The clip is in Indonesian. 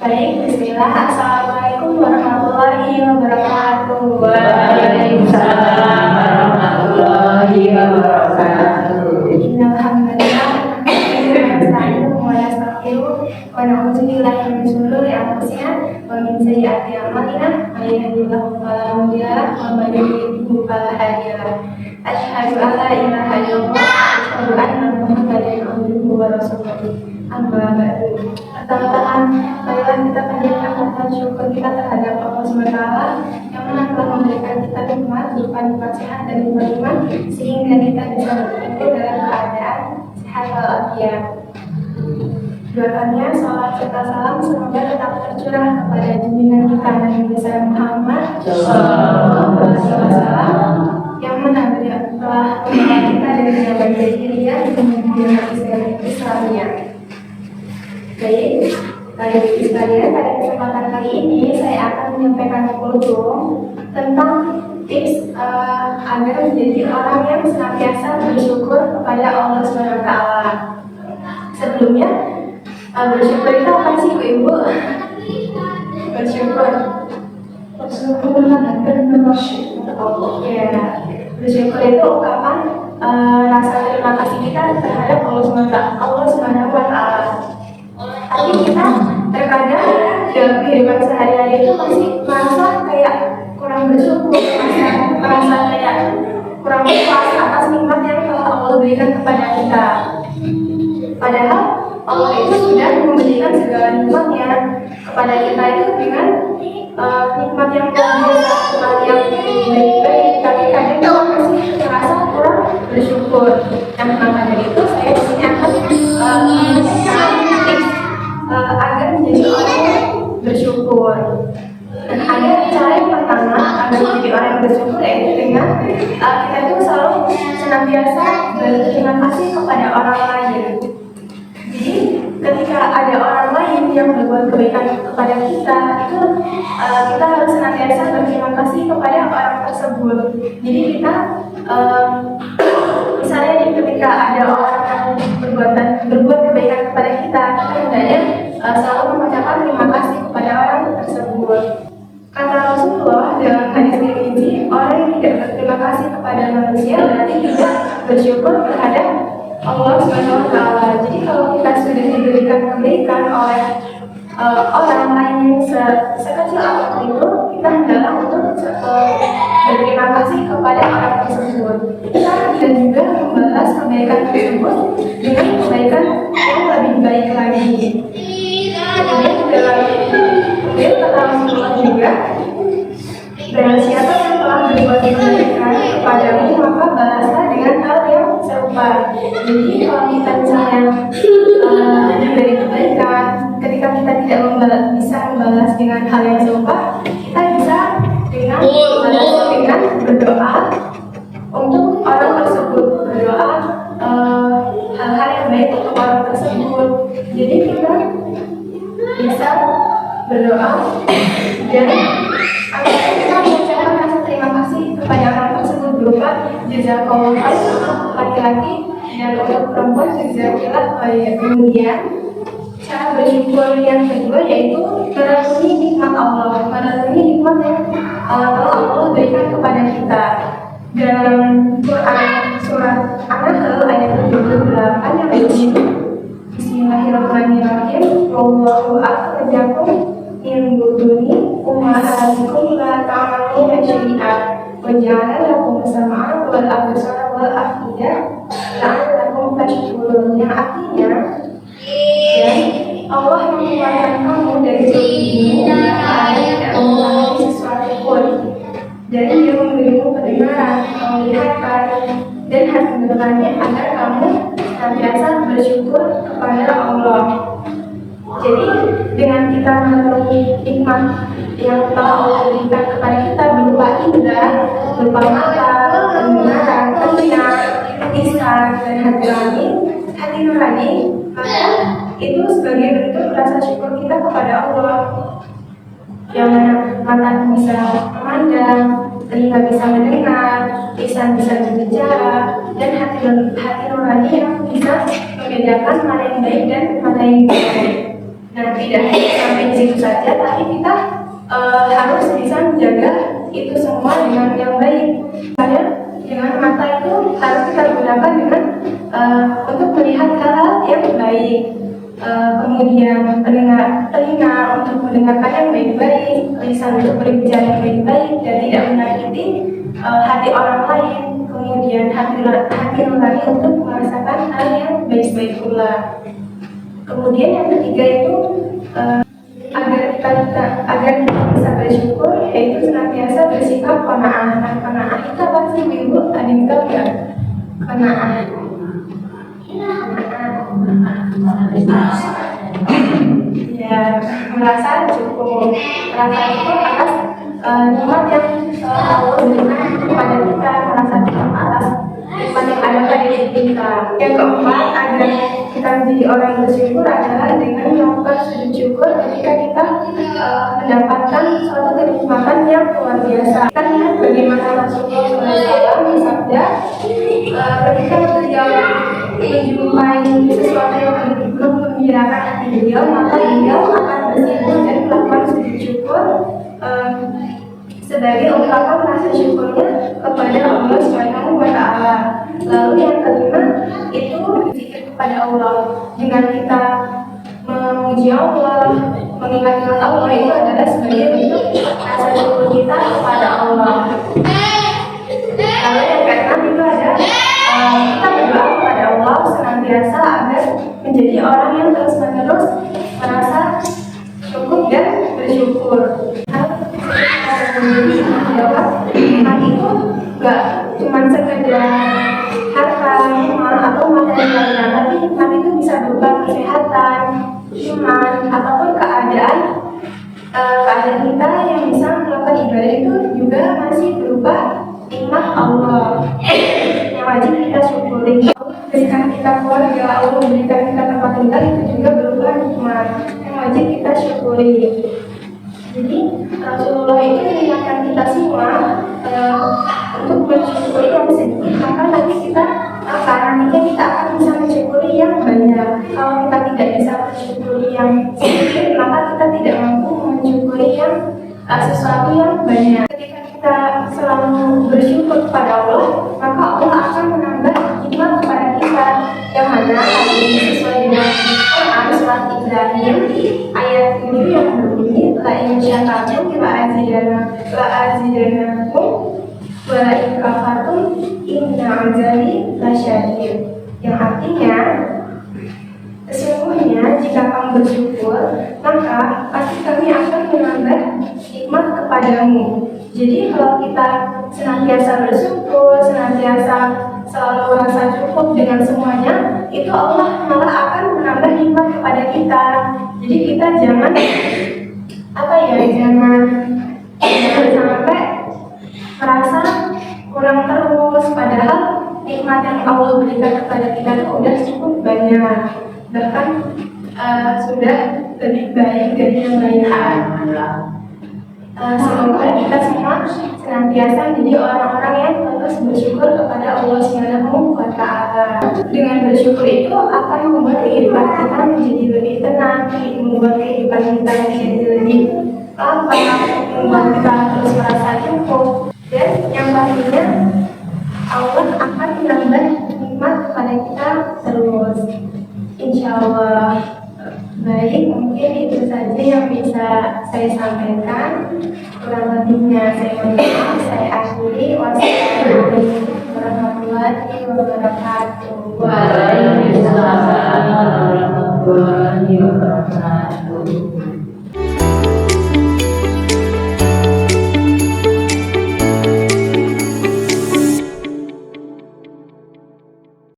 Baik, bismillah. Assalamualaikum warahmatullahi wabarakatuh. Waalaikumsalam warahmatullahi wabarakatuh. Innal hamdalillah nasta'inu wa nastaghfiruh wa na'udzu billahi min shururi anfusina wa min sayyiati a'malina may yahdihillahu fala mudilla lahu wa may yudlil fala hadiya lahu. Asyhadu an la ilaha illallah wa asyhadu anna Muhammadan abduhu wa rasuluh. Amma ba'du. Pertama-tama, marilah kita panjatkan rasa syukur kita terhadap Allah SWT yang mana telah memberikan kita nikmat berupa nikmat sehat dan nikmat iman sehingga kita bisa berkumpul dalam keadaan sehat walafiat. Doakannya salat serta salam semoga tetap tercurah kepada junjungan kita Nabi besar Muhammad SAW yang mana beliau telah membawa kita dari zaman jahiliyah menuju Islamiyah. Baik, ibu sekalian, pada kesempatan kali ini saya akan menyampaikan kultum tentang tips agar menjadi orang yang senantiasa bersyukur kepada Allah SWT. Sebelumnya, bersyukur itu apa sih ibu? Bersyukur dan bersyukur Allah. Ya, bersyukur itu ungkapan rasa terima kasih kita terhadap Allah SWT. Tapi kita terkadang dalam kehidupan sehari-hari itu masih merasa kayak kurang bersyukur, merasa kayak kurang puas atas nikmat yang telah Allah berikan kepada kita. Padahal Allah itu sudah memberikan segala nikmatnya kepada kita itu dengan nikmat yang biasa, nikmat yang baik-baik. Tapi kadang kita masih merasa kurang bersyukur. Nah, makanya itu saya di sini akan agar menjadi orang yang bersyukur. Dan ada cara yang pertama agar menjadi orang yang bersyukur yaitu dengan kita itu selalu senantiasa berterima kasih kepada orang lain. Jadi ketika ada orang lain yang berbuat kebaikan kepada kita, itu kita harus senantiasa berterima kasih kepada orang tersebut. Jadi kita misalnya ketika ada orang yang berbuat kebaikan kepada kita hendaknya selalu mengucapkan terima kasih kepada orang tersebut. Kata Rasulullah dalam hadis ini, orang yang tidak berterima kasih kepada manusia berarti tidak bersyukur terhadap Allah SWT. Jadi kalau kita sudah diberikan kebaikan oleh orang lain yang sekecil apapun itu, kita hendaklah untuk berterima kasih kepada orang tersebut. Kita bisa juga membalas kebaikan tersebut dengan kebaikan yang lebih baik lagi. Kemudian dalam kata Rasulullah juga, barang siapa yang telah berbuat kebaikan kepadamu maka balaslah dengan hal yang serupa. Jadi kalau kita misalnya diberi kebaikan, ketika kita tidak bisa membalas dengan hal yang serupa, kita bisa dengan membalas dengan berdoa untuk orang tersebut, berdoa hal-hal yang baik untuk orang tersebut. Jadi kita bisa berdoa dan agar kita mengucapkan rasa terima kasih kepada orang tersebut berupa jazakallahu khairan laki-laki dan untuk perempuan jazakallah khairan. Kemudian cara bersyukur yang kedua yaitu merenungi nikmat Allah, merenungi nikmat yang telah Allah berikan kepada kita. Dalam Quran surat An-Nahl ayat 78 yang berbunyi Bismillahirrahmanirrahim. Wallahu akhrajakum min butuni ummahatikum la ta'lamuna syai'an wa ja'ala lakum as-sam'a wal absara wal af'idah la'allakum tashkurun. Yang artinya Allah mengeluarkan kamu dari ibumu tidak mengetahui sesuatu pun, dan Dia memberimu pendengaran, penglihatan, dan hati nurani agar kamu senantiasa bersyukur kepada Allah. Jadi dengan kita memenuhi nikmat yang telah Allah berikan kepada kita berupa indera, berupa mata, pendengaran, telinga, lisan, dan hati nurani, maka itu sebagai bentuk rasa syukur kita kepada Allah. Yang mana mata bisa memandang, telinga bisa mendengar, lisan bisa berbicara, dan hati nurani yang bisa membedakan mana yang baik dan mana yang buruk. Nah, tidak hanya sampai di situ saja, tapi kita harus bisa menjaga itu semua dengan yang baik. Misalnya dengan mata itu harus kita gunakan dengan untuk melihat hal yang baik. Kemudian telinga untuk mendengarkan yang baik-baik, lisan untuk berbicara yang baik-baik dan tidak menyakiti hati orang lain. Kemudian hati nurani untuk merasakan hal yang baik-baik pula. Kemudian yang ketiga itu agar kita bisa bersyukur, yaitu senantiasa bersikap qanaah. Nah, qanaah itu apa sih Ibu? Ada yang tahu nggak? Qanaah. Ya, merasa cukup atas nikmat yang Allah berikan kepada kita, merasa cukup atas nikmat yang ada pada diri kita. Yang keempat, agar kita menjadi orang yang bersyukur adalah dengan melakukan sujud syukur ketika kita mendapatkan suatu kenikmatan yang luar biasa. Kita lihat bagaimana Rasulullah SAW bersabda, ketika beliau menjumpai sesuatu yang menggembirakan hati beliau, maka beliau akan bersyukur dan melakukan sujud syukur sebagai ungkapan rasa syukurnya kepada Allah Subhanahu wa Ta'ala. Lalu yang kelima itu berzikir kepada Allah. Dengan kita memuji Allah, mengingat Allah, itu adalah sebagai bentuk rasa syukur kita kepada Allah. Lalu yang keenam itu ada kita berdoa kepada Allah senantiasa agar menjadi orang yang terus-menerus merasa cukup dan bersyukur. Nikmat itu gak cuma sekedar harta, rumah, atau materi lainnya, tapi nikmat itu bisa berupa kesehatan, iman, ataupun keadaan kita yang bisa melakukan ibadah itu juga masih berupa nikmat Allah yang wajib kita syukuri. Allah memberikan kita keluarga, Allah memberikan kita tempat tinggal, itu juga berupa nikmat yang wajib kita syukuri. Jadi Rasulullah itu mengingatkan kita semua untuk bersyukuri yang sedikit, maka nanti kita kita akan bisa mensyukuri yang banyak. Kalau kita tidak bisa mensyukuri yang sedikit, maka kita tidak mampu mensyukuri yang sesuatu yang banyak. Ketika kita selalu bersyukur kepada Allah, maka Allah akan menambah nikmat kepada kita, yang mana hal ini sesuai dengan Quran surat Ibrahim ayat 7 yang berbunyi, la in syakartum la azidanakum wa la in kafartum inna azabi lasyadid. Yang artinya, sesungguhnya jika kamu bersyukur, maka pasti kami akan menambah nikmat kepadamu. Jadi kalau kita senantiasa bersyukur, senantiasa selalu merasa cukup dengan semuanya, itu Allah malah akan menambah nikmat kepada kita. Jadi kita jangan sampai merasa kurang terus, padahal nikmat yang Allah berikan kepada kita itu udah cukup banyak, bahkan sudah lebih baik dari yang lainnya. Semoga kita semua senantiasa menjadi orang-orang yang terus bersyukur kepada Allah Subhanahu wa Ta'ala. Dengan bersyukur itu akan membuat kehidupan kita menjadi lebih tenang, membuat kehidupan kita menjadi lebih lapang, membuat kita terus merasa cukup. Dan yang pastinya Allah akan menambah nikmat kepada kita terus, insya Allah. Baik, mungkin itu saja yang bisa saya sampaikan. Kurang lebihnya saya mohon maaf. Saya akhiri. Wassalamualaikum warahmatullahi wabarakatuh. Waalaikumsalam warahmatullahi wabarakatuh.